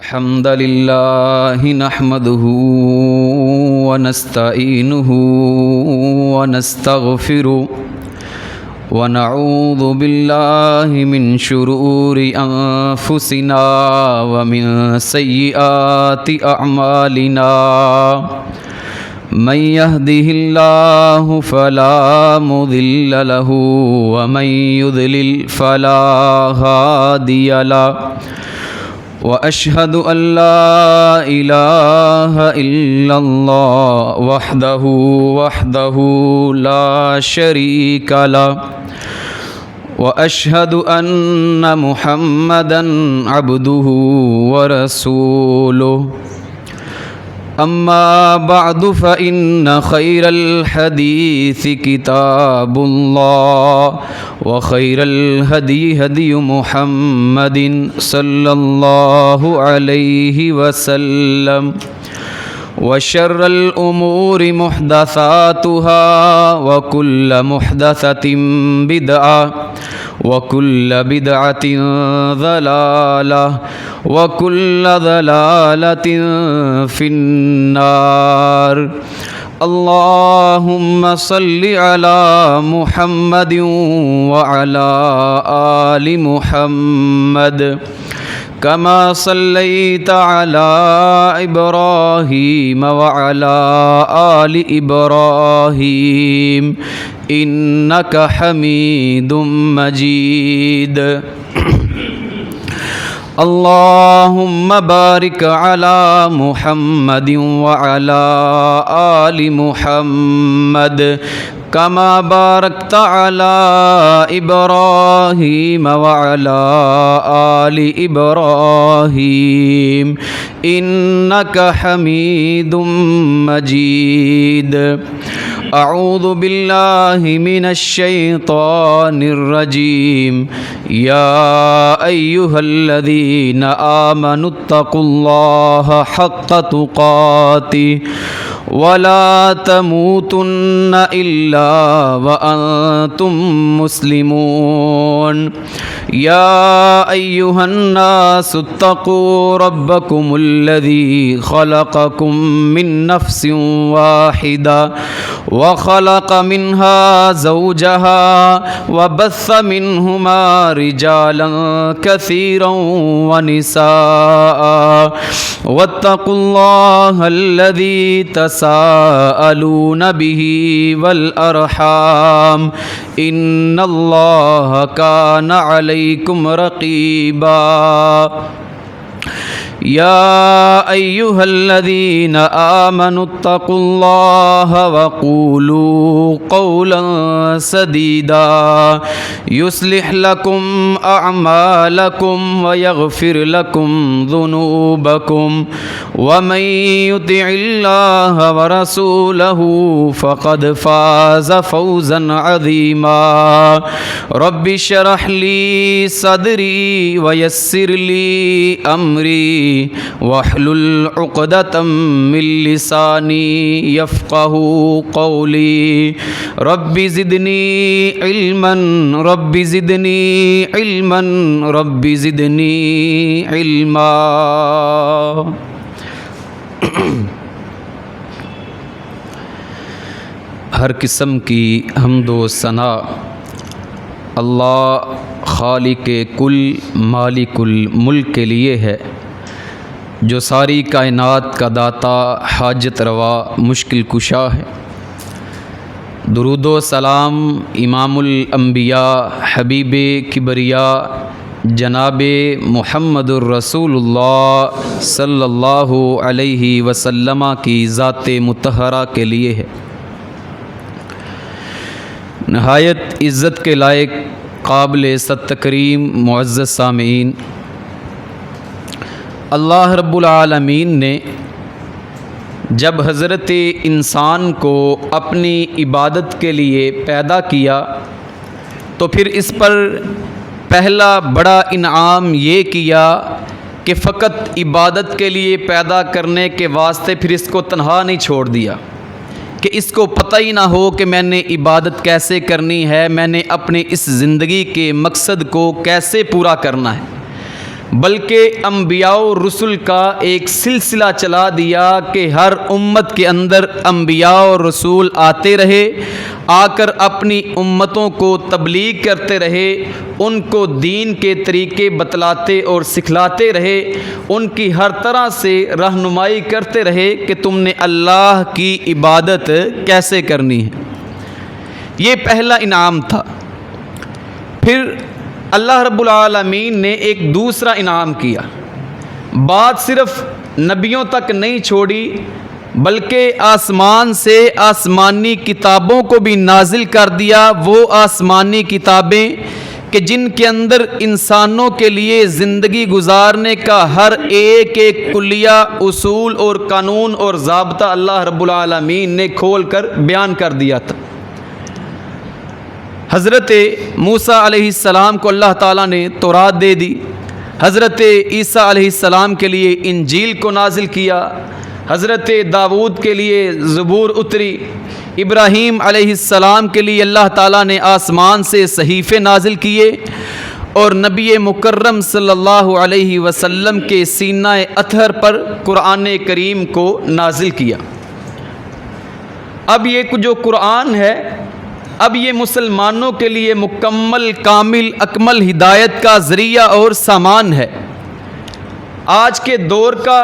الحمد لله نحمده ونستعينه ونستغفره ونعوذ بالله من شرور أنفسنا ومن سيئات أعمالنا من يهده الله فلا مضل له ومن يضلل فلا هادي له وأشهد أن لا إله إلا الله وحده لا شريك له وأشهد أن محمدا عبده ورسوله أما بعد فإن خير الحديث كتاب الله وخير الهدي هدي محمد صلى الله عليه وسلم وشر الأمور محدثاتها وكل محدثة بدعة وكل بدعة ضلالة وكل ضلالة في النار اللهم صل على محمد وعلى آل محمد كما صليت على إبراهيم وعلى آل إبراهيم إنك حميد مجيد اللهم بارك على محمد وعلى آل محمد كما باركت على إبراهيم وعلى آل إبراهيم إنك حميد مجيد أعوذ بالله من الشيطان الرجيم يا أيها الذين آمنوا اتقوا الله حق تقاته ولا تموتن إلا وأنتم مسلمون يا أيها الناس اتقوا ربكم الذي خلقكم من نفس واحدة وخلق منها زوجها وبث منهما رجالا كثيرا ونساء واتقوا الله الذي تساءلون به والأرحام إن الله كان عليكم رقيبا يا أيها الذين آمنوا اتقوا الله وقولوا قولا سديدا يصلح لكم أعمالكم ويغفر لكم ذنوبكم ومن يطع الله ورسوله فقد فاز فوزا عظيما رب اشرح لي صدري ويسر لي أمري واحلل عقدة من لساني يفقه قولي رب زدني علما رب زدني علما رب زدني علما ہر قسم کی حمد و ثنا اللہ خالق کل مالک الملک کے لیے ہے، جو ساری کائنات کا داتا، حاجت روا، مشکل کشا ہے۔ درود و سلام امام الانبیاء حبیب کبریا جناب محمد الرسول اللہ صلی اللہ علیہ وسلم کی ذات مطہرہ کے لیے ہے۔ نہایت عزت کے لائق، قابل تکریم معزز سامعین، اللہ رب العالمین نے جب حضرت انسان کو اپنی عبادت کے لیے پیدا کیا تو پھر اس پر پہلا بڑا انعام یہ کیا کہ فقط عبادت کے لیے پیدا کرنے کے واسطے پھر اس کو تنہا نہیں چھوڑ دیا کہ اس کو پتہ ہی نہ ہو کہ میں نے عبادت کیسے کرنی ہے، میں نے اپنے اس زندگی کے مقصد کو کیسے پورا کرنا ہے، بلکہ انبیاء و رسل کا ایک سلسلہ چلا دیا کہ ہر امت کے اندر انبیاء و رسول آتے رہے، آ کر اپنی امتوں کو تبلیغ کرتے رہے، ان کو دین کے طریقے بتلاتے اور سکھلاتے رہے، ان کی ہر طرح سے رہنمائی کرتے رہے کہ تم نے اللہ کی عبادت کیسے کرنی ہے۔ یہ پہلا انعام تھا۔ پھر اللہ رب العالمین نے ایک دوسرا انعام کیا۔ بات صرف نبیوں تک نہیں چھوڑی، بلکہ آسمان سے آسمانی کتابوں کو بھی نازل کر دیا، وہ آسمانی کتابیں کہ جن کے اندر انسانوں کے لیے زندگی گزارنے کا ہر ایک کلیہ، اصول اور قانون اور ضابطہ اللہ رب العالمین نے کھول کر بیان کر دیا تھا۔ حضرت موسیٰ علیہ السلام کو اللہ تعالیٰ نے تورات دے دی، حضرت عیسیٰ علیہ السلام کے لیے انجیل کو نازل کیا، حضرت داؤد کے لیے زبور اتری، ابراہیم علیہ السلام کے لیے اللہ تعالیٰ نے آسمان سے صحیفے نازل کیے، اور نبی مکرم صلی اللہ علیہ وسلم کے سینہ اطہر پر قرآن کریم کو نازل کیا۔ اب یہ جو قرآن ہے، اب یہ مسلمانوں کے لیے مکمل، کامل، اکمل ہدایت کا ذریعہ اور سامان ہے۔ آج کے دور کا،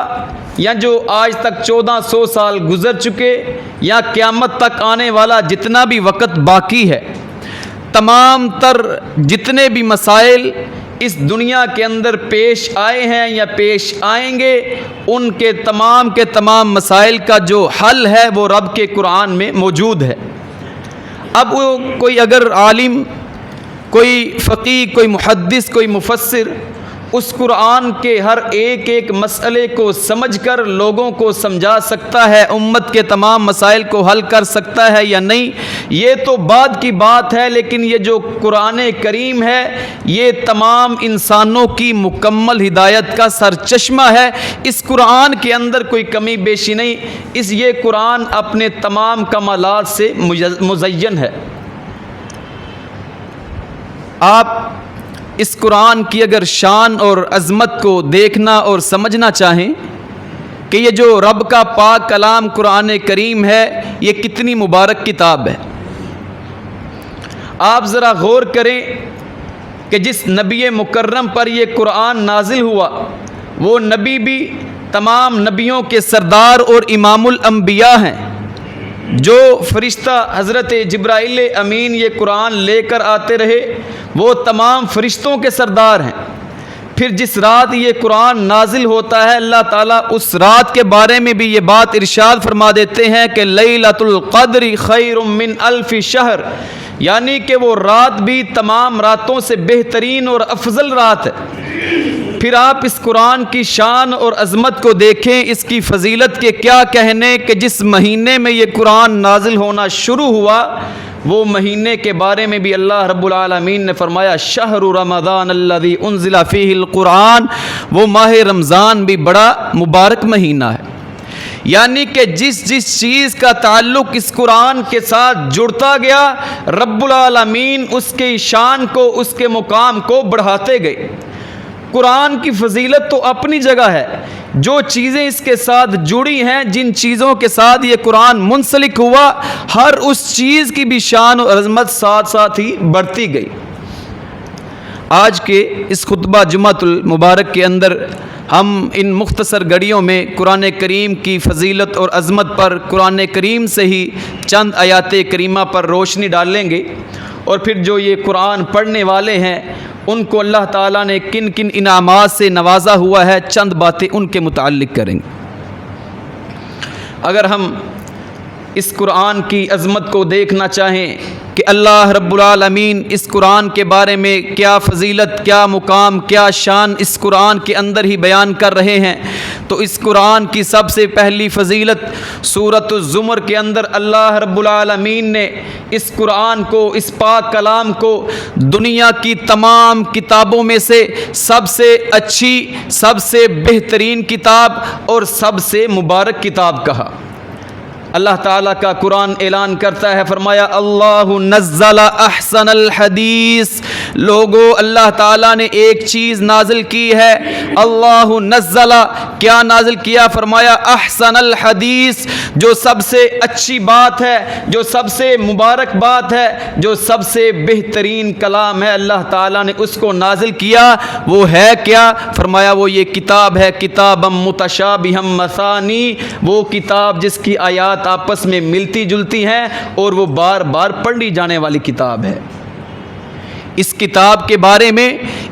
یا جو آج تک 1400 سال گزر چکے، یا قیامت تک آنے والا جتنا بھی وقت باقی ہے، تمام تر جتنے بھی مسائل اس دنیا کے اندر پیش آئے ہیں یا پیش آئیں گے، ان کے تمام مسائل کا جو حل ہے وہ رب کے قرآن میں موجود ہے۔ اب وہ کوئی اگر عالم، کوئی فقیہ، کوئی محدث، کوئی مفسر اس قرآن کے ہر ایک مسئلے کو سمجھ کر لوگوں کو سمجھا سکتا ہے، امت کے تمام مسائل کو حل کر سکتا ہے یا نہیں، یہ تو بعد کی بات ہے، لیکن یہ جو قرآن کریم ہے یہ تمام انسانوں کی مکمل ہدایت کا سرچشمہ ہے۔ اس قرآن کے اندر کوئی کمی بیشی نہیں، یہ قرآن اپنے تمام کمالات سے مزین ہے۔ آپ اس قرآن کی اگر شان اور عظمت کو دیکھنا اور سمجھنا چاہیں کہ یہ جو رب کا پاک کلام قرآن کریم ہے یہ کتنی مبارک کتاب ہے، آپ ذرا غور کریں کہ جس نبی مکرم پر یہ قرآن نازل ہوا وہ نبی بھی تمام نبیوں کے سردار اور امام الانبیاء ہیں۔ جو فرشتہ حضرت جبرائیل امین یہ قرآن لے کر آتے رہے وہ تمام فرشتوں کے سردار ہیں۔ پھر جس رات یہ قرآن نازل ہوتا ہے اللہ تعالیٰ اس رات کے بارے میں بھی یہ بات ارشاد فرما دیتے ہیں کہ لیلۃ القدر خیر من الف شہر، یعنی کہ وہ رات بھی تمام راتوں سے بہترین اور افضل رات ہے۔ پھر آپ اس قرآن کی شان اور عظمت کو دیکھیں، اس کی فضیلت کے کیا کہنے کہ جس مہینے میں یہ قرآن نازل ہونا شروع ہوا وہ مہینے کے بارے میں بھی اللہ رب العالمین نے فرمایا شہر رمضان الذی انزل فیہ القرآن، وہ ماہ رمضان بھی بڑا مبارک مہینہ ہے۔ یعنی کہ جس چیز کا تعلق اس قرآن کے ساتھ جڑتا گیا رب العالمین اس کے شان کو، اس کے مقام کو بڑھاتے گئے۔ قرآن کی فضیلت تو اپنی جگہ ہے، جو چیزیں اس کے ساتھ جڑی ہیں، جن چیزوں کے ساتھ یہ قرآن منسلک ہوا، ہر اس چیز کی بھی شان اور عظمت ساتھ ہی بڑھتی گئی۔ آج کے اس خطبہ جمعۃ المبارک کے اندر ہم ان مختصر گھڑیوں میں قرآن کریم کی فضیلت اور عظمت پر، قرآن کریم سے ہی چند آیات کریمہ پر روشنی ڈالیں گے، اور پھر جو یہ قرآن پڑھنے والے ہیں ان کو اللہ تعالیٰ نے کن کن انعامات سے نوازا ہوا ہے چند باتیں ان کے متعلق کریں گے۔ اگر ہم اس قرآن کی عظمت کو دیکھنا چاہیں کہ اللہ رب العالمین اس قرآن کے بارے میں کیا فضیلت، کیا مقام، کیا شان اس قرآن کے اندر ہی بیان کر رہے ہیں، تو اس قرآن کی سب سے پہلی فضیلت سورۃ الزمر کے اندر اللہ رب العالمین نے اس قرآن کو، اس پاک کلام کو دنیا کی تمام کتابوں میں سے سب سے اچھی، سب سے بہترین کتاب اور سب سے مبارک کتاب کہا۔ اللہ تعالیٰ کا قرآن اعلان کرتا ہے، فرمایا اللہ نزل احسن الحدیث لوگوں اللہ تعالیٰ نے ایک چیز نازل کی ہے، اللہ نزل، کیا نازل کیا؟ فرمایا احسن الحدیث، جو سب سے اچھی بات ہے، جو سب سے مبارک بات ہے، جو سب سے بہترین کلام ہے، اللہ تعالیٰ نے اس کو نازل کیا۔ وہ ہے کیا؟ فرمایا وہ یہ کتاب ہے، کتاب متشابہ مثانی، وہ کتاب جس کی آیات آپس میں ملتی جلتی ہیں اور وہ بار بار پڑھی جانے والی کتاب ہے۔ اس کتاب کے بارے میں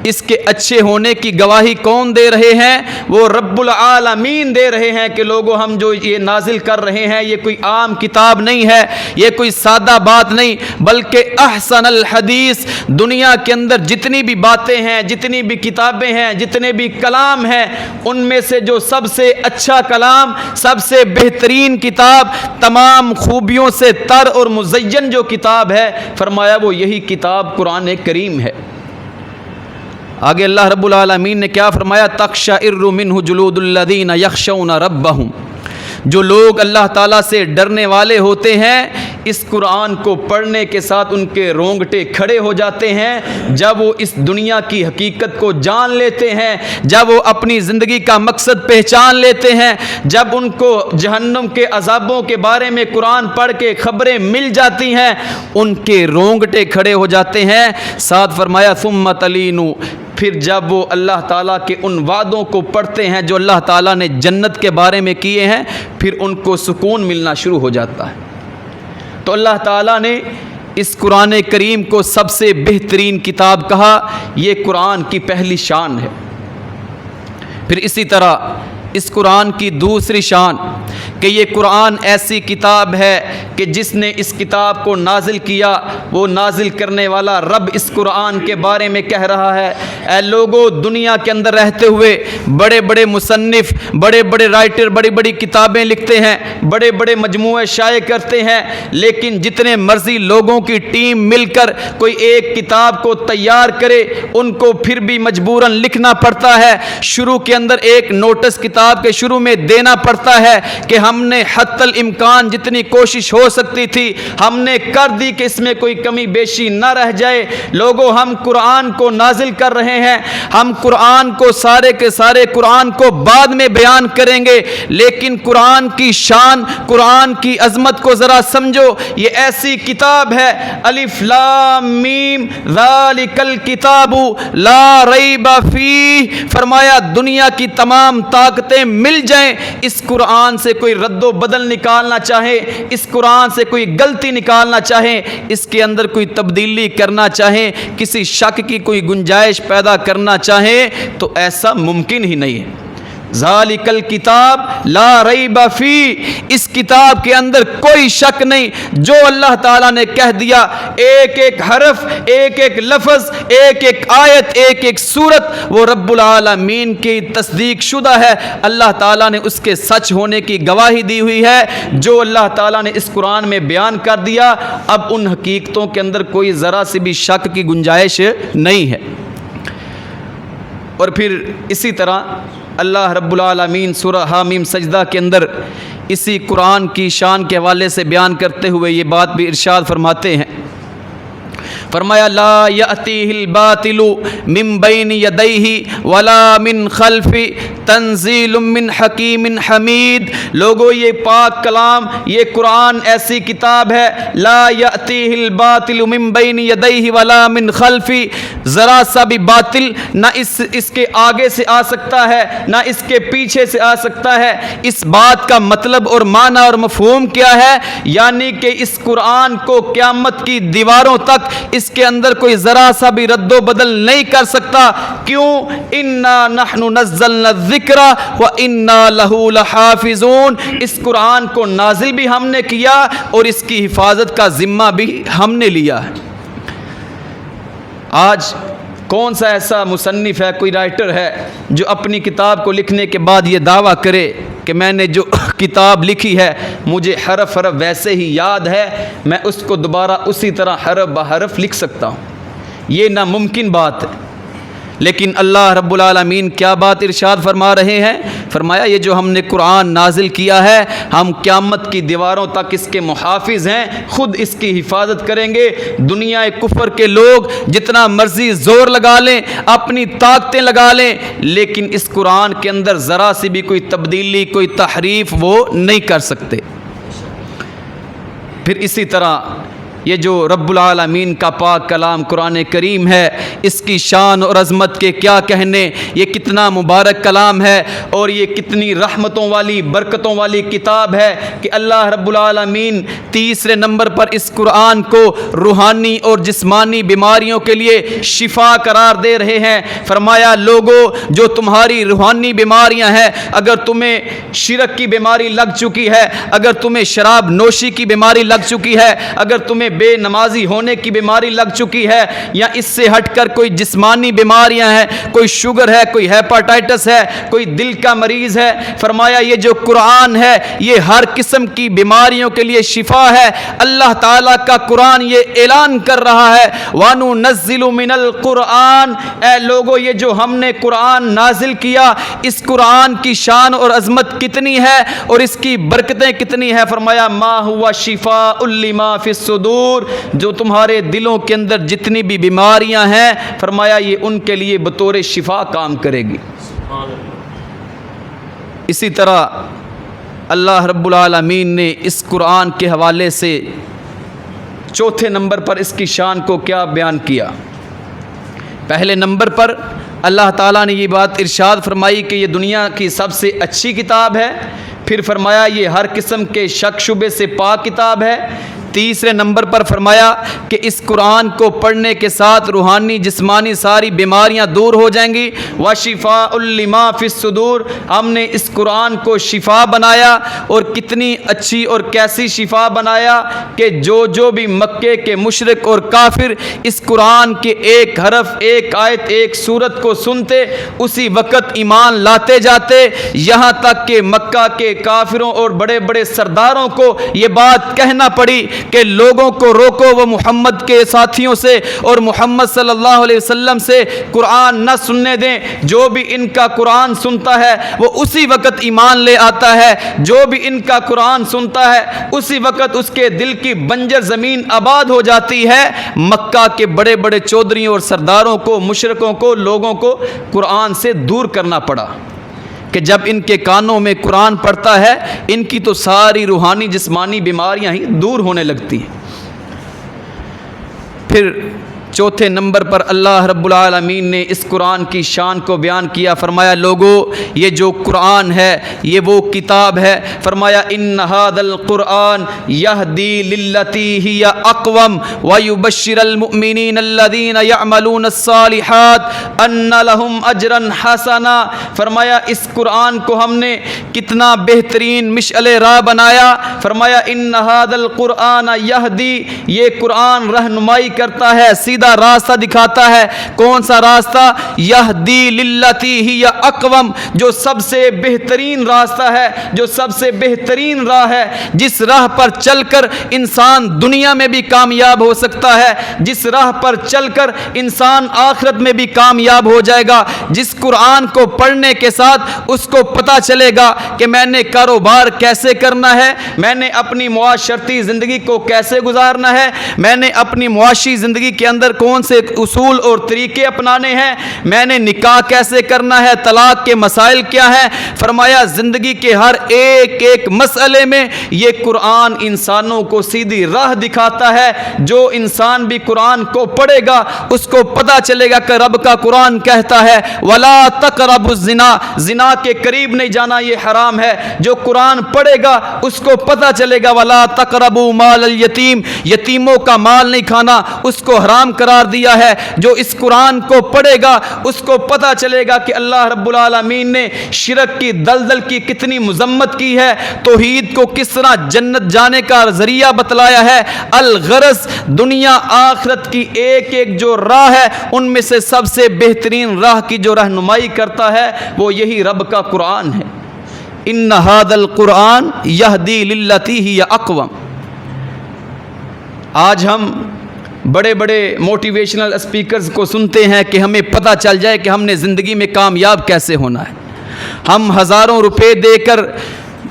اس کے اچھے ہونے کی گواہی کون دے رہے ہیں؟ وہ رب العالمین دے رہے ہیں کہ لوگوں ہم جو یہ نازل کر رہے ہیں یہ کوئی عام کتاب نہیں ہے، یہ کوئی سادہ بات نہیں، بلکہ احسن الحدیث، دنیا کے اندر جتنی بھی باتیں ہیں، جتنی بھی کتابیں ہیں، جتنے بھی کلام ہیں، ان میں سے جو سب سے اچھا کلام، سب سے بہترین کتاب، تمام خوبیوں سے تر اور مزین جو کتاب ہے، فرمایا وہ یہی کتاب قرآن کریم ہے۔ آگے اللہ رب العالمین نے کیا فرمایا؟ تقشعر منہ جلود الذین یخشون ربہم، جو لوگ اللہ تعالیٰ سے ڈرنے والے ہوتے ہیں اس قرآن کو پڑھنے کے ساتھ ان کے رونگٹے کھڑے ہو جاتے ہیں جب وہ اس دنیا کی حقیقت کو جان لیتے ہیں، جب وہ اپنی زندگی کا مقصد پہچان لیتے ہیں، جب ان کو جہنم کے عذابوں کے بارے میں قرآن پڑھ کے خبریں مل جاتی ہیں، ان کے رونگٹے کھڑے ہو جاتے ہیں۔ ساتھ فرمایا ثم تلینو، پھر جب وہ اللہ تعالیٰ کے ان وعدوں کو پڑھتے ہیں جو اللہ تعالیٰ نے جنت کے بارے میں کیے ہیں، پھر ان کو سکون ملنا شروع ہو جاتا ہے۔ تو اللہ تعالیٰ نے اس قرآن کریم کو سب سے بہترین کتاب کہا، یہ قرآن کی پہلی شان ہے۔ پھر اسی طرح اس قرآن کی دوسری شان کہ یہ قرآن ایسی کتاب ہے کہ جس نے اس کتاب کو نازل کیا، وہ نازل کرنے والا رب اس قرآن کے بارے میں کہہ رہا ہے، اے لوگوں، دنیا کے اندر رہتے ہوئے بڑے بڑے مصنف، بڑے بڑے رائٹر بڑی بڑی کتابیں لکھتے ہیں، بڑے بڑے مجموعے شائع کرتے ہیں، لیکن جتنے مرضی لوگوں کی ٹیم مل کر کوئی ایک کتاب کو تیار کرے، ان کو پھر بھی مجبوراً لکھنا پڑتا ہے۔ شروع کے اندر ایک نوٹس کتاب کے شروع میں دینا پڑتا ہے کہ ہم نے حتی الامکان جتنی کوشش ہو سکتی تھی ہم نے کر دی کہ اس میں کوئی کمی بیشی نہ رہ جائے۔ لوگوں، ہم قرآن کو نازل کر رہے ہیں، ہم قرآن کو سارے کے سارے قرآن کو بعد میں بیان کریں گے، لیکن قرآن کی شان، قرآن کی عظمت کو ذرا سمجھو۔ یہ ایسی کتاب ہے، الف لام میم ذالک الکتاب لا ریب فیہ، فرمایا دنیا کی تمام طاقتیں مل جائیں، اس قرآن سے کوئی رد و بدل نکالنا چاہے، اس قرآن سے کوئی غلطی نکالنا چاہے، اس کے اندر کوئی تبدیلی کرنا چاہے، کسی شک کی کوئی گنجائش پیدا کرنا چاہے تو ایسا ممکن ہی نہیں ہے۔ ذالک الکتاب لا ریب فیہ، اس کتاب کے اندر کوئی شک نہیں، جو اللہ تعالیٰ نے کہہ دیا، ایک ایک حرف، ایک ایک لفظ، ایک ایک آیت، ایک ایک سورت وہ رب العالمین کی تصدیق شدہ ہے۔ اللہ تعالیٰ نے اس کے سچ ہونے کی گواہی دی ہوئی ہے۔ جو اللہ تعالیٰ نے اس قرآن میں بیان کر دیا، اب ان حقیقتوں کے اندر کوئی ذرا سی بھی شک کی گنجائش نہیں ہے۔ اور پھر اسی طرح اللہ رب العالمین سورہ حامیم سجدہ کے اندر اسی قرآن کی شان کے حوالے سے بیان کرتے ہوئے یہ بات بھی ارشاد فرماتے ہیں، فرمایا لا یأتیہ الباطل من بین یدیہ ولا من خلفہ تنزیل من حکیم حمید۔ لوگو، یہ پاک کلام، یہ قرآن ایسی کتاب ہے، لا یأتیہ الباطل من بین یدیہ ولا من خلفہ، ذرا سا بھی باطل نہ اس کے آگے سے آ سکتا ہے، نہ اس کے پیچھے سے آ سکتا ہے۔ اس بات کا مطلب اور معنی اور مفہوم کیا ہے؟ یعنی کہ اس قرآن کو قیامت کی دیواروں تک اس کے اندر کوئی ذرا سا بھی رد و بدل نہیں کر سکتا۔ کیوں؟ انا نحن نزلنا الذکر وانا لہ لحافظون، اس قرآن کو نازل بھی ہم نے کیا اور اس کی حفاظت کا ذمہ بھی ہم نے لیا ہے۔ آج کون سا ایسا مصنف ہے، کوئی رائٹر ہے جو اپنی کتاب کو لکھنے کے بعد یہ دعویٰ کرے کہ میں نے جو کتاب لکھی ہے مجھے حرف حرف ویسے ہی یاد ہے، میں اس کو دوبارہ اسی طرح حرف بحرف لکھ سکتا ہوں؟ یہ ناممکن بات ہے۔ لیکن اللہ رب العالمین کیا بات ارشاد فرما رہے ہیں؟ فرمایا یہ جو ہم نے قرآن نازل کیا ہے ہم قیامت کی دیواروں تک اس کے محافظ ہیں، خود اس کی حفاظت کریں گے۔ دنیا کفر کے لوگ جتنا مرضی زور لگا لیں، اپنی طاقتیں لگا لیں، لیکن اس قرآن کے اندر ذرا سی بھی کوئی تبدیلی، کوئی تحریف وہ نہیں کر سکتے۔ پھر اسی طرح یہ جو رب العالمین کا پاک کلام قرآن کریم ہے، اس کی شان اور عظمت کے کیا کہنے، یہ کتنا مبارک کلام ہے اور یہ کتنی رحمتوں والی، برکتوں والی کتاب ہے کہ اللہ رب العالمین تیسرے نمبر پر اس قرآن کو روحانی اور جسمانی بیماریوں کے لیے شفا قرار دے رہے ہیں۔ فرمایا لوگو جو تمہاری روحانی بیماریاں ہیں، اگر تمہیں شرک کی بیماری لگ چکی ہے، اگر تمہیں شراب نوشی کی بیماری لگ چکی ہے، اگر تمہیں بے نمازی ہونے کی بیماری لگ چکی ہے، یا اس سے ہٹ کر کوئی جسمانی بیماریاں ہیں، کوئی شوگر ہے، کوئی ہیپاٹائٹس ہے، کوئی دل کا مریض ہے، فرمایا یہ جو قرآن ہے یہ ہر قسم کی بیماریوں کے لیے شفا ہے۔ اللہ تعالیٰ کا قرآن یہ اعلان کر رہا ہے وَنُنَزِّلُ مِنَ الْقُرْآنِ، اے لوگو یہ جو ہم نے قرآن نازل کیا، اس قرآن کی شان اور عظمت کتنی ہے اور اس کی برکتیں کتنی ہیں۔ فرمایا ما ہوا شفاء لما فی الصدور، جو تمہارے دلوں کے اندر جتنی بھی بیماریاں ہیں، فرمایا یہ ان کے لیے بطور شفا کام کرے گی۔ اسی طرح اللہ رب العالمین نے اس قرآن کے حوالے سے چوتھے نمبر پر اس کی شان کو کیا بیان کیا؟ پہلے نمبر پر اللہ تعالیٰ نے یہ بات ارشاد فرمائی کہ یہ دنیا کی سب سے اچھی کتاب ہے، پھر فرمایا یہ ہر قسم کے شک شبے سے پاک کتاب ہے۔ تیسرے نمبر پر فرمایا کہ اس قرآن کو پڑھنے کے ساتھ روحانی جسمانی ساری بیماریاں دور ہو جائیں گی۔ وَشِفَاءٌ لِّمَا فِي الصُّدُورِ، ہم نے اس قرآن کو شفا بنایا، اور کتنی اچھی اور کیسی شفا بنایا کہ جو بھی مکے کے مشرک اور کافر اس قرآن کے ایک حرف، ایک آیت، ایک سورت کو سنتے اسی وقت ایمان لاتے جاتے، یہاں تک کہ مکہ کے کافروں اور بڑے بڑے سرداروں کو یہ بات کہنا پڑی کہ لوگوں کو روکو، وہ محمد کے ساتھیوں سے اور محمد صلی اللہ علیہ وسلم سے قرآن نہ سننے دیں۔ جو بھی ان کا قرآن سنتا ہے وہ اسی وقت ایمان لے آتا ہے، جو بھی ان کا قرآن سنتا ہے اسی وقت اس کے دل کی بنجر زمین آباد ہو جاتی ہے۔ مکہ کے بڑے بڑے چودھریوں اور سرداروں کو، مشرکوں کو، لوگوں کو قرآن سے دور کرنا پڑا کہ جب ان کے کانوں میں قرآن پڑھتا ہے ان کی تو ساری روحانی جسمانی بیماریاں ہی دور ہونے لگتی ہیں۔ پھر چوتھے نمبر پر اللہ رب العالمین نے اس قرآن کی شان کو بیان کیا۔ فرمایا لوگو یہ جو قرآن ہے یہ وہ کتاب ہے، فرمایا ان ھذا القرآن یہدی للتی ہی اقوم ویبشر المؤمنین الذین یعملون الصالحات ان لہم اجرا حسنا۔ فرمایا اس قرآن کو ہم نے کتنا بہترین مشعل راہ بنایا۔ فرمایا ان ھذا القرآن یہدی، یہ قرآن رہنمائی کرتا ہے، سیدھا راستہ دکھاتا ہے۔ کون سا راستہ؟ یہدی للتی ہی اقوم، جو سب سے بہترین راستہ ہے، جو سب سے بہترین راہ ہے، جس راہ پر چل کر انسان دنیا میں بھی کامیاب ہو سکتا ہے، جس راہ پر چل کر انسان آخرت میں بھی کامیاب ہو جائے گا۔ جس قرآن کو پڑھنے کے ساتھ اس کو پتہ چلے گا کہ میں نے کاروبار کیسے کرنا ہے، میں نے اپنی معاشرتی زندگی کو کیسے گزارنا ہے، میں نے اپنی معاشی زندگی کے اندر کون سے اصول اور طریقے اپنانے ہیں، میں نے نکاح کیسے کرنا ہے، طلاق کے مسائل کیا ہیں۔ فرمایا زندگی کے ہر ایک ایک مسئلے میں یہ قرآن انسانوں کو سیدھی راہ دکھاتا ہے۔ جو انسان بھی قرآن کو پڑھے گا اس کو پتہ چلے گا کہ رب کا قرآن کہتا ہے وَلَا تَقْرَبُوا الزِّنَا، زنا کے قریب نہیں جانا، یہ حرام ہے۔ جو قرآن پڑھے گا اس کو پتہ چلے گا وَلَا تَقْرَبُوا مَالَ الْيَتِيمِ، یتیموں کا مال نہیں کھانا، اس کو حرام قرار دیا ہے۔ جو اس قرآن کو پڑھے گا اس کو پتہ چلے گا کہ اللہ رب العالمین نے شرک کی دلدل کی کتنی مذمت کی ہے، توحید کو کس طرح جنت جانے کا ذریعہ بتلایا ہے۔ الغرض دنیا آخرت کی ایک ایک جو راہ ہے ان میں سے سب سے بہترین راہ کی جو رہنمائی کرتا ہے وہ یہی رب کا قرآن ہے۔ ان ھذا القرآن یہدی للتی ہی اقوم۔ آج ہم بڑے بڑے موٹیویشنل اسپیکرز کو سنتے ہیں کہ ہمیں پتہ چل جائے کہ ہم نے زندگی میں کامیاب کیسے ہونا ہے. ہم ہزاروں روپے دے کر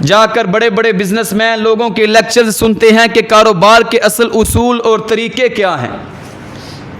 جا کر بڑے بڑے بزنس مین لوگوں کے لیکچرز سنتے ہیں کہ کاروبار کے اصل اصول اور طریقے کیا ہیں.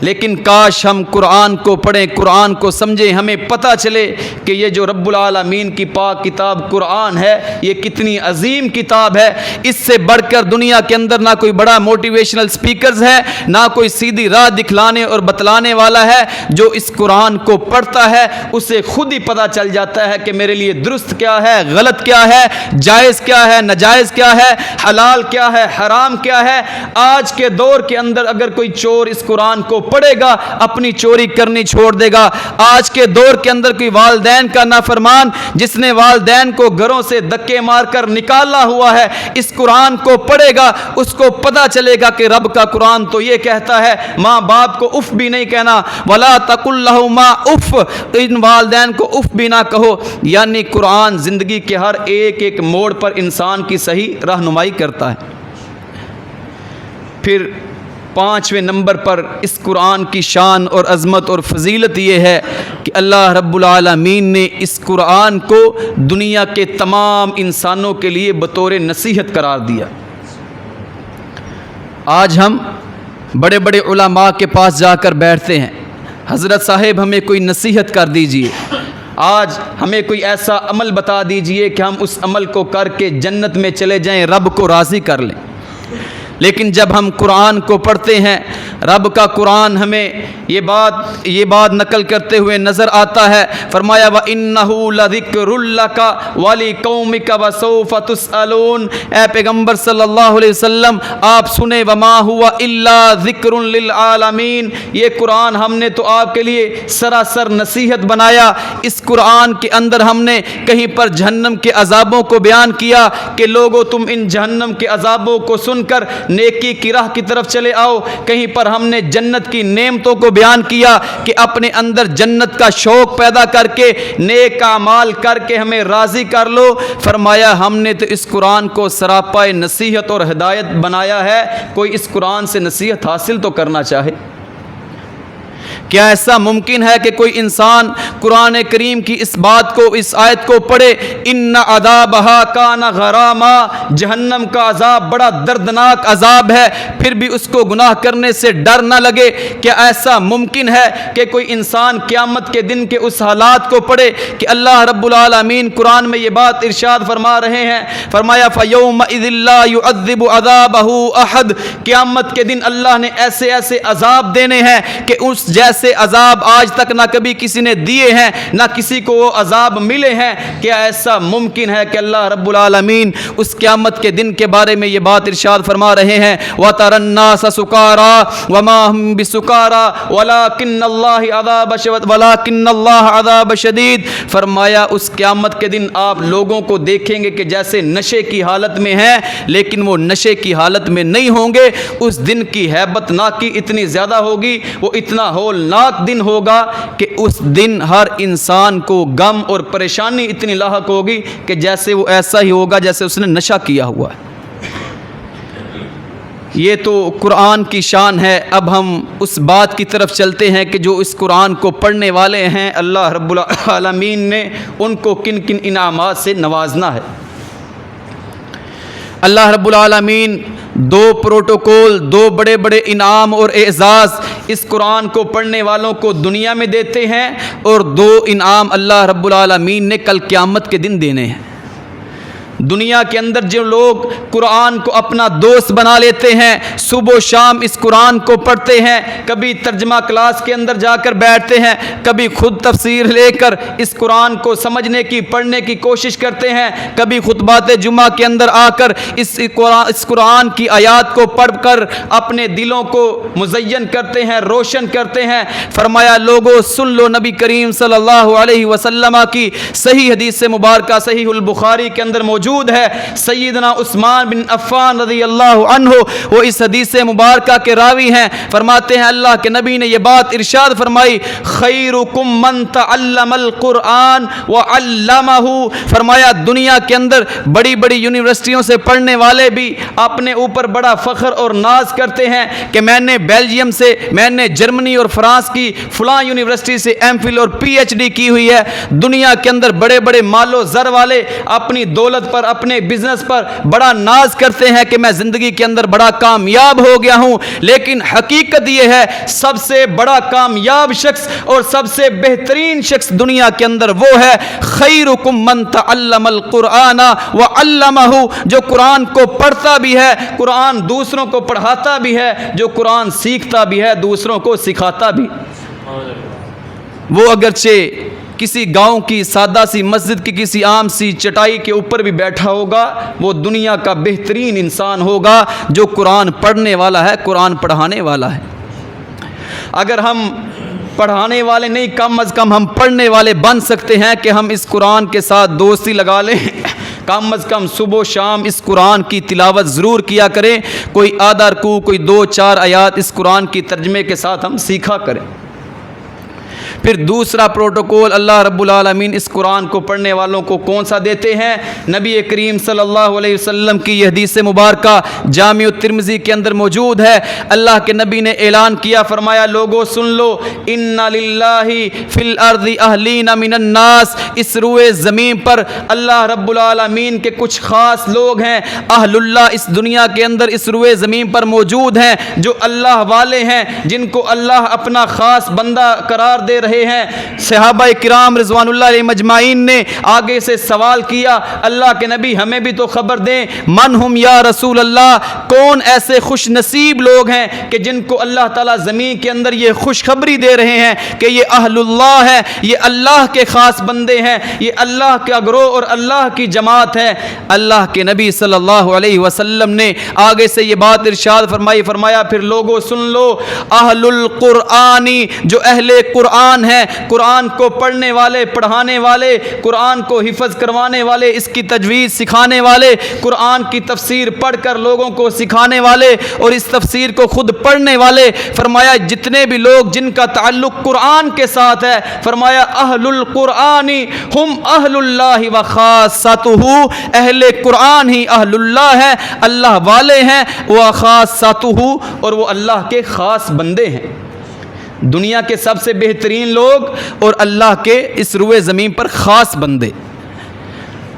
لیکن کاش ہم قرآن کو پڑھیں, قرآن کو سمجھیں, ہمیں پتہ چلے کہ یہ جو رب العالمین کی پاک کتاب قرآن ہے یہ کتنی عظیم کتاب ہے. اس سے بڑھ کر دنیا کے اندر نہ کوئی بڑا موٹیویشنل سپیکرز ہے, نہ کوئی سیدھی راہ دکھلانے اور بتلانے والا ہے. جو اس قرآن کو پڑھتا ہے اسے خود ہی پتہ چل جاتا ہے کہ میرے لیے درست کیا ہے, غلط کیا ہے, جائز کیا ہے, ناجائز کیا ہے, حلال کیا ہے, حرام کیا ہے. آج کے دور کے اندر اگر کوئی چور اس قرآن کو پڑھے گا اپنی چوری کرنی چھوڑ دے گا. آج کے دور کے اندر کوئی والدین کا نافرمان جس نے والدین کو گھروں سے دھکے مار کر نکالا ہوا ہے اس قرآن کو پڑھے گا, اس کو پتہ چلے گا کہ رب کا قرآن تو یہ کہتا ہے ماں باپ کو اف بھی نہیں کہنا, ولا تقل لہما اف, ان والدین کو اف بھی نہ کہو. یعنی قرآن زندگی کے ہر ایک موڑ پر انسان کی صحیح رہنمائی کرتا ہے. پھر 5ویں نمبر پر اس قرآن کی شان اور عظمت اور فضیلت یہ ہے کہ اللہ رب العالمین نے اس قرآن کو دنیا کے تمام انسانوں کے لیے بطور نصیحت قرار دیا. آج ہم بڑے بڑے علماء کے پاس جا کر بیٹھتے ہیں, حضرت صاحب ہمیں کوئی نصیحت کر دیجئے, آج ہمیں کوئی ایسا عمل بتا دیجئے کہ ہم اس عمل کو کر کے جنت میں چلے جائیں, رب کو راضی کر لیں. لیکن جب ہم قرآن کو پڑھتے ہیں, رب کا قرآن ہمیں یہ بات نقل کرتے ہوئے نظر آتا ہے. فرمایا وَإِنَّهُ لَذِكْرٌ لَكَ وَلِقَوْمِكَ وَسَوْفَ تُسْأَلُونَ. اے پیغمبر صلی اللہ علیہ وسلم آپ سنیں, وَمَا هُوَ إِلَّا ذِكْرٌ لِلْعَالَمِينَ. یہ قرآن ہم نے تو آپ کے لیے سراسر نصیحت بنایا. اس قرآن کے اندر ہم نے کہیں پر جہنم کے عذابوں کو بیان کیا کہ لوگو تم ان جہنم کے عذابوں کو سن کر نیکی کی راہ کی طرف چلے آؤ. کہیں پر ہم نے جنت کی نعمتوں کو بیان کیا کہ اپنے اندر جنت کا شوق پیدا کر کے نیک اعمال کر کے ہمیں راضی کر لو. فرمایا ہم نے تو اس قرآن کو سراپائے نصیحت اور ہدایت بنایا ہے. کوئی اس قرآن سے نصیحت حاصل تو کرنا چاہے. کیا ایسا ممکن ہے کہ کوئی انسان قرآن کریم کی اس بات کو, اس آیت کو پڑھے, ان عذابھا کان غراما, جہنم کا عذاب بڑا دردناک عذاب ہے, پھر بھی اس کو گناہ کرنے سے ڈر نہ لگے؟ کیا ایسا ممکن ہے کہ کوئی انسان قیامت کے دن کے اس حالات کو پڑھے کہ اللہ رب العالمین قرآن میں یہ بات ارشاد فرما رہے ہیں, فرمایا فَيَوْمَئِذٍ لَّا يُعَذِّبُ عَذَابَهُ أَحَدٌ. قیامت کے دن اللہ نے ایسے عذاب دینے ہیں کہ اس جیسے عذاب آج تک نہ کبھی کسی نے دیے ہیں, نہ کسی کو وہ عذاب ملے ہیں. کیا ایسا ممکن ہے کہ اللہ رب العالمین اس قیامت کے دن کے بارے میں یہ بات ارشاد فرما رہے ہیں وَتَرَى النَّاسَ سُكَارَىٰ وَمَا هُمْ بِسُكَارَىٰ وَلَٰكِنَّ اللَّهَ عَذَابَ شَدِيدٌ. فرمایا اس قیامت کے دن آپ لوگوں کو دیکھیں گے کہ جیسے نشے کی حالت میں ہیں, لیکن وہ نشے کی حالت میں نہیں ہوں گے. اس دن کی ہیبت ناکی اتنی زیادہ ہوگی, وہ اتنا ہولناک دن ہوگا کہ اس دن ہر انسان کو غم اور پریشانی اتنی لاحق ہوگی کہ جیسے وہ ایسا ہی ہوگا جیسے اس نے نشہ کیا ہوا ہے. یہ تو قرآن کی شان ہے. اب ہم اس بات کی طرف چلتے ہیں کہ جو اس قرآن کو پڑھنے والے ہیں اللہ رب العالمین نے ان کو کن کن انعامات سے نوازنا ہے. اللہ رب العالمین 2 پروٹوکول, 2 بڑے بڑے انعام اور اعزاز اس قرآن کو پڑھنے والوں کو دنیا میں دیتے ہیں, اور 2 انعام اللہ رب العالمین نے کل قیامت کے دن دینے ہیں. دنیا کے اندر جو لوگ قرآن کو اپنا دوست بنا لیتے ہیں, صبح و شام اس قرآن کو پڑھتے ہیں, کبھی ترجمہ کلاس کے اندر جا کر بیٹھتے ہیں, کبھی خود تفسیر لے کر اس قرآن کو سمجھنے کی, پڑھنے کی کوشش کرتے ہیں, کبھی خطبات جمعہ کے اندر آ کر اس قرآن کی آیات کو پڑھ کر اپنے دلوں کو مزین کرتے ہیں, روشن کرتے ہیں. فرمایا لوگوں سن لو, نبی کریم صلی اللہ علیہ وسلم کی صحیح حدیث مبارکہ صحیح البخاری کے اندر موجود ہے, سیدنا عثمان عثمان بن عفان رضی اللہ عنہ وہ اس حدیث مبارکہ کے راوی ہیں، فرماتے ہیں اللہ کے نبی نے یہ بات ارشاد فرمائی، خیرکم من تعلم القرآن وعلمہ، فرمایا دنیا کے اندر بڑی بڑی یونیورسٹیوں سے پڑھنے والے بھی اپنے اوپر بڑا فخر اور ناز کرتے ہیں کہ میں نے بیلجیم سے، میں نے جرمنی اور فرانس کی فلاں یونیورسٹی سے ایم فل اور پی ایچ ڈی کی ہوئی ہے۔ دنیا کے اندر بڑے بڑے مال و زر والے اپنی دولت پر، اپنے بزنس پر بڑا ناز کرتے ہیں کہ میں زندگی کے اندر بڑا کامیاب ہو گیا ہوں، لیکن حقیقت یہ ہے سب سے بڑا کامیاب شخص اور سب سے بہترین شخص دنیا کے اندر وہ ہے خیرکم من تعلم القرآن وعلمہ، جو قرآن کو پڑھتا بھی ہے، قرآن دوسروں کو پڑھاتا بھی ہے، جو قرآن سیکھتا بھی ہے، دوسروں کو سکھاتا بھی۔ وہ اگرچہ کسی گاؤں کی سادہ سی مسجد کی کسی عام سی چٹائی کے اوپر بھی بیٹھا ہوگا، وہ دنیا کا بہترین انسان ہوگا جو قرآن پڑھنے والا ہے، قرآن پڑھانے والا ہے۔ اگر ہم پڑھانے والے نہیں، کم از کم ہم پڑھنے والے بن سکتے ہیں کہ ہم اس قرآن کے ساتھ دوستی لگا لیں، کم از کم صبح و شام اس قرآن کی تلاوت ضرور کیا کریں، کوئی آدھا رکوع، کوئی 2-4 آیات اس قرآن کی ترجمے کے ساتھ ہم سیکھا کریں۔ پھر دوسرا پروٹوکول اللہ رب العالمین اس قرآن کو پڑھنے والوں کو کون سا دیتے ہیں؟ نبی کریم صلی اللہ علیہ وسلم کی یہ حدیث مبارکہ جامع الترمذی کے اندر موجود ہے۔ اللہ کے نبی نے اعلان کیا، فرمایا لوگو سن لو، ان للہ فی الارض اہلین من الناس، اس روئے زمین پر اللہ رب العالمین کے کچھ خاص لوگ ہیں، اہل اللہ اس دنیا کے اندر اس روئے زمین پر موجود ہیں، جو اللہ والے ہیں، جن کو اللہ اپنا خاص بندہ قرار دے رہے ہیں۔ صحابہ کرام رضوان اللہ علیہ مجمعین نے آگے سے سوال کیا، اللہ کے نبی ہمیں بھی تو خبر دیں، من ہم یا رسول اللہ، کون ایسے خوش نصیب لوگ ہیں کہ جن کو اللہ تعالیٰ زمین کے اندر یہ خوشخبری دے رہے ہیں کہ یہ اہل اللہ ہے، یہ اللہ کے خاص بندے ہیں، یہ اللہ کا گروہ اور اللہ کی جماعت ہے۔ اللہ کے نبی صلی اللہ علیہ وسلم نے آگے سے یہ بات ارشاد فرمائی، فرمایا پھر لوگوں سن لو، اہل القرآنی، جو اہل قرآن ہیں، قرآن کو پڑھنے والے، پڑھانے والے، قرآن کو حفظ کروانے والے، اس کی تجوید سکھانے والے، قرآن کی تفسیر پڑھ کر لوگوں کو سکھانے والے اور اس تفسیر کو خود پڑھنے والے، فرمایا جتنے بھی لوگ جن کا تعلق قرآن کے ساتھ ہے، فرمایا اہل القرآن ہم اہل اللہ وخاصتہ، اہل قرآن ہی اہل اللہ ہے، اللہ والے ہیں، وخاصتہ، اور وہ اللہ کے خاص بندے ہیں۔ دنیا کے سب سے بہترین لوگ اور اللہ کے اس روئے زمین پر خاص بندے۔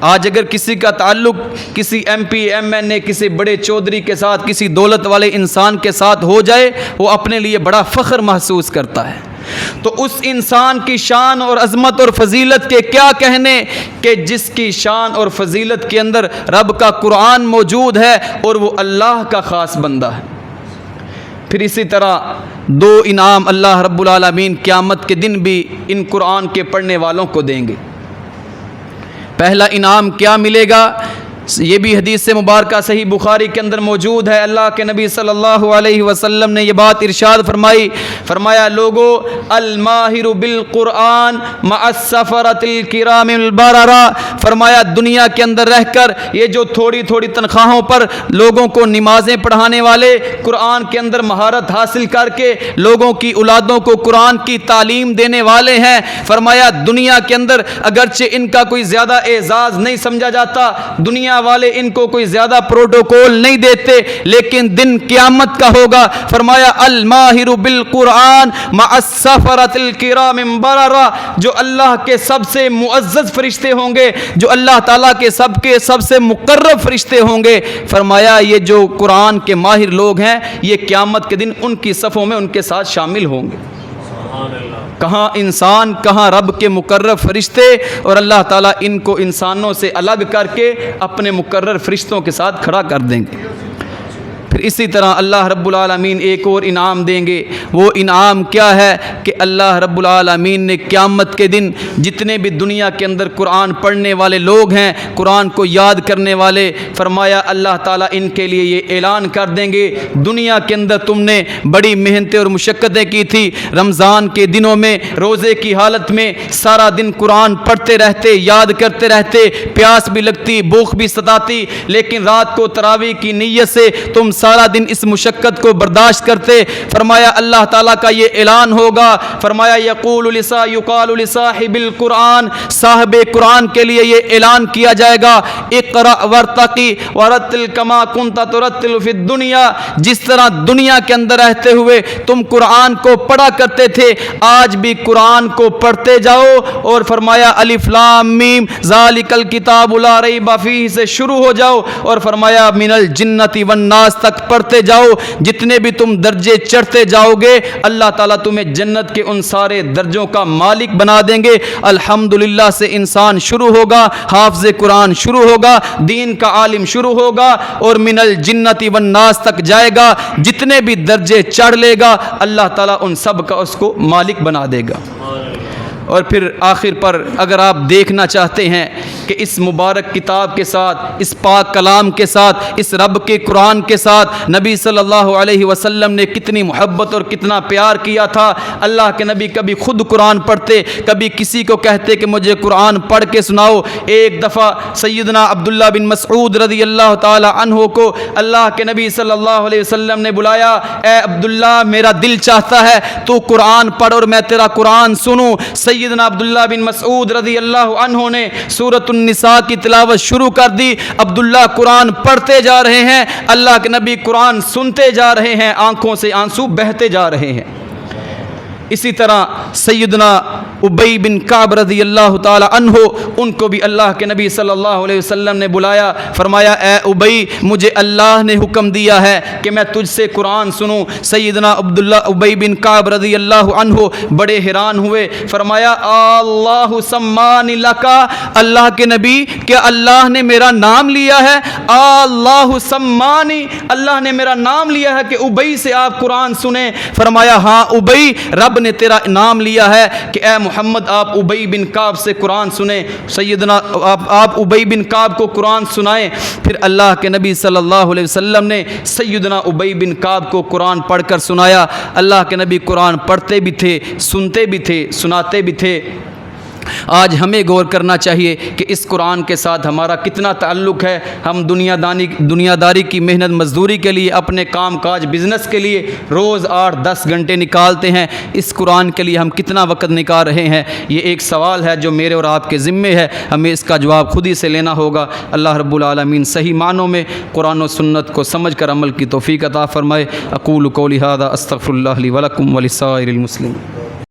آج اگر کسی کا تعلق کسی ایم پی ایم این اے، کسی بڑے چودھری کے ساتھ، کسی دولت والے انسان کے ساتھ ہو جائے، وہ اپنے لیے بڑا فخر محسوس کرتا ہے۔ تو اس انسان کی شان اور عظمت اور فضیلت کے کیا کہنے کہ جس کی شان اور فضیلت کے اندر رب کا قرآن موجود ہے اور وہ اللہ کا خاص بندہ ہے۔ پھر اسی طرح 2 انعام اللہ رب العالمین قیامت کے دن بھی ان قرآن کے پڑھنے والوں کو دیں گے۔ پہلا انعام کیا ملے گا؟ یہ بھی حدیث مبارکہ صحیح بخاری کے اندر موجود ہے۔ اللہ کے نبی صلی اللہ علیہ وسلم نے یہ بات ارشاد فرمائی، فرمایا لوگو الماہر بالقرآن مع السفرۃ الکرام البررہ، فرمایا دنیا کے اندر رہ کر یہ جو تھوڑی تھوڑی تنخواہوں پر لوگوں کو نمازیں پڑھانے والے، قرآن کے اندر مہارت حاصل کر کے لوگوں کی اولادوں کو قرآن کی تعلیم دینے والے ہیں، فرمایا دنیا کے اندر اگرچہ ان کا کوئی زیادہ اعزاز نہیں سمجھا جاتا، دنیا والے ان کو کوئی زیادہ پروٹوکول نہیں دیتے، لیکن دن قیامت کا ہوگا، فرمایا الماہر بالقرآن مع السفرۃ الکرام البررہ، جو اللہ کے سب سے معزز فرشتے ہوں گے، جو اللہ تعالیٰ کے سب سے مقرب فرشتے ہوں گے، فرمایا یہ جو قرآن کے ماہر لوگ ہیں یہ قیامت کے دن ان کی صفوں میں ان کے ساتھ شامل ہوں گے۔ کہاں انسان، کہاں رب کے مقرر فرشتے، اور اللہ تعالیٰ ان کو انسانوں سے الگ کر کے اپنے مقرر فرشتوں کے ساتھ کھڑا کر دیں گے۔ پھر اسی طرح اللہ رب العالمین ایک اور انعام دیں گے۔ وہ انعام کیا ہے کہ اللہ رب العالمین نے قیامت کے دن جتنے بھی دنیا کے اندر قرآن پڑھنے والے لوگ ہیں، قرآن کو یاد کرنے والے، فرمایا اللہ تعالیٰ ان کے لیے یہ اعلان کر دیں گے، دنیا کے اندر تم نے بڑی محنتیں اور مشقتیں کی تھی، رمضان کے دنوں میں روزے کی حالت میں سارا دن قرآن پڑھتے رہتے، یاد کرتے رہتے، پیاس بھی لگتی، بھوک بھی ستاتی، لیکن رات کو تراویح کی نیت سے تم سارا دن اس مشقت کو برداشت کرتے۔ فرمایا اللہ تعالیٰ کا یہ اعلان ہوگا، فرمایا یقال لصاحب القرآن، صاحب قرآن کے لیے یہ اعلان کیا جائے گا، اقرأ ورتقی ورتل کما کنت ترتل فی الدنیا، جس طرح دنیا کے اندر رہتے ہوئے تم قرآن کو پڑھا کرتے تھے، آج بھی قرآن کو پڑھتے جاؤ۔ اور فرمایا الف لام میم ذالک الکتاب لا ریب فیہ سے شروع ہو جاؤ، اور فرمایا من الجنۃ والناس تک پڑھتے جاؤ۔ جتنے بھی تم درجے چڑھتے جاؤ گے اللہ تعالیٰ تمہیں جنت کے ان سارے درجوں کا مالک بنا دیں گے۔ الحمدللہ سے انسان شروع ہوگا، حافظ قرآن شروع ہوگا، دین کا عالم شروع ہوگا، اور من الجنۃ والناس تک جائے گا۔ جتنے بھی درجے چڑھ لے گا اللہ تعالیٰ ان سب کا اس کو مالک بنا دے گا۔ اور پھر آخر پر اگر آپ دیکھنا چاہتے ہیں کہ اس مبارک کتاب کے ساتھ، اس پاک کلام کے ساتھ، اس رب کے قرآن کے ساتھ نبی صلی اللہ علیہ وسلم نے کتنی محبت اور کتنا پیار کیا تھا۔ اللہ کے نبی کبھی خود قرآن پڑھتے، کبھی کسی کو کہتے کہ مجھے قرآن پڑھ کے سناؤ۔ ایک دفعہ سیدنا عبداللہ بن مسعود رضی اللہ تعالی عنہ کو اللہ کے نبی صلی اللہ علیہ وسلم نے بلایا، اے عبداللہ میرا دل چاہتا ہے تو قرآن پڑھ اور میں تیرا قرآن سنوں۔ سیدنا عبداللہ بن مسعود رضی اللہ عنہ نے سورۃ النساء کی تلاوت شروع کر دی۔ عبداللہ قرآن پڑھتے جا رہے ہیں، اللہ کے نبی قرآن سنتے جا رہے ہیں، آنکھوں سے آنسو بہتے جا رہے ہیں۔ اسی طرح سیدنا ابی بن کعب رضی اللہ تعالی عنہ، ان کو بھی اللہ کے نبی صلی اللہ علیہ وسلم نے بلایا، فرمایا اے ابی مجھے اللہ نے حکم دیا ہے کہ میں تجھ سے قرآن سنوں۔ سیدنا ابی بن کعب رضی اللہ عنہ بڑے حیران ہوئے، فرمایا اللہ سمانی لکا، اللہ کے نبی کیا اللہ نے میرا نام لیا ہے؟ اللہ سمانی، اللہ نے میرا نام لیا ہے کہ ابی سے آپ قرآن سنیں؟ فرمایا ہاں ابی، رب نے تیرا نام لیا ہے کہ اے محمد آپ ابی بن کعب سے قرآن سنیں۔ سیدنا آپ ابی بن کعب کو قرآن سنائیں۔ پھر اللہ کے نبی صلی اللہ علیہ وسلم نے سیدنا ابی بن کعب کو قرآن پڑھ کر سنایا۔ اللہ کے نبی قرآن پڑھتے بھی تھے، سنتے بھی تھے، سناتے بھی تھے۔ آج ہمیں غور کرنا چاہیے کہ اس قرآن کے ساتھ ہمارا کتنا تعلق ہے۔ ہم دنیا داری کی محنت مزدوری کے لیے، اپنے کام کاج بزنس کے لیے روز 8-10 گھنٹے نکالتے ہیں، اس قرآن کے لیے ہم کتنا وقت نکال رہے ہیں؟ یہ ایک سوال ہے جو میرے اور آپ کے ذمے ہے، ہمیں اس کا جواب خود ہی سے لینا ہوگا۔ اللہ رب العالمین صحیح معنوں میں قرآن و سنت کو سمجھ کر عمل کی توفیق عطا فرمائے۔ اقول قولی ھذا استغفر اللہ لی ولکم ولسائر المسلمین۔